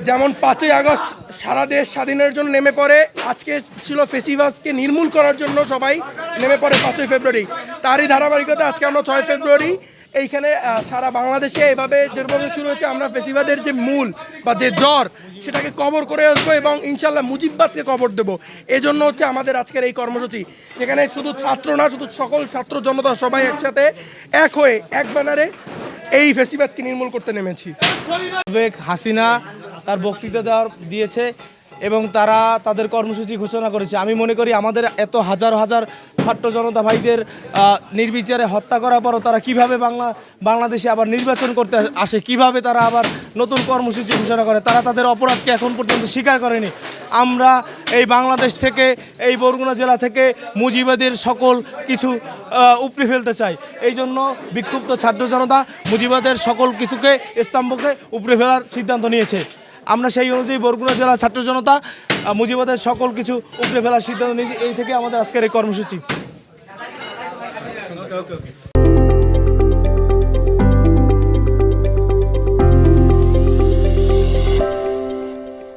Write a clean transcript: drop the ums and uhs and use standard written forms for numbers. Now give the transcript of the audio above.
যেমন 5ই আগস্ট সারা দেশ স্বাধীনের জন্য নেমে পড়ে, আজকে ছিল ফেসিবাসকে নির্মূল করার জন্য সবাই নেমে পড়ে 5ই ফেব্রুয়ারি। তারই ধারাবাহিকতা আজকে আমরা 6 ফেব্রুয়ারি এইখানে সারা বাংলাদেশে এভাবে যেভাবে শুরু হয়েছে, আমরা ফেসিবাদের যে মূল বা যে জ্বর সেটাকে কবর করে আসবো এবং ইনশাল্লাহ মুজিববাদকে কবর দেবো। এজন্য হচ্ছে আমাদের আজকের এই কর্মসূচি, যেখানে শুধু ছাত্র না, শুধু সকল ছাত্র জনতা সবাই একসাথে এক হয়ে এক ব্যানারে এই ফেসিবাদকে নির্মূল করতে নেমেছি। হাসিনা তার বক্তৃতা দিয়েছে এবং তারা তাদের কর্মসূচি ঘোষণা করেছে। আমি মনে করি আমাদের এত হাজার হাজার ছাত্র জনতা ভাইদের নির্বিচারে হত্যা করার পরও তারা কিভাবে বাংলাদেশে আবার নির্বাচন করতে আসে, কিভাবে তারা আবার নতুন কর্মসূচি ঘোষণা করে, তারা তাদের অপরাধকে এখন পর্যন্ত স্বীকার করেনি। আমরা এই বাংলাদেশ থেকে, এই বরগুনা জেলা থেকে মুজিবাদের সকল কিছু উপড়ে ফেলতে চাই। এই জন্য বিক্ষুব্ধ ছাত্র জনতা মুজিবাদের সকল কিছুকে স্তম্ভকে উপড়ে ফেলার সিদ্ধান্ত নিয়েছে। আমরা সেই অনুযায়ী বরগুনা জেলা ছাত্র জনতা মুজিবাদের সকল কিছু উপড়ে ফেলার সিদ্ধান্ত নিয়েছি। এই থেকে আমাদের আজকের এই কর্মসূচি।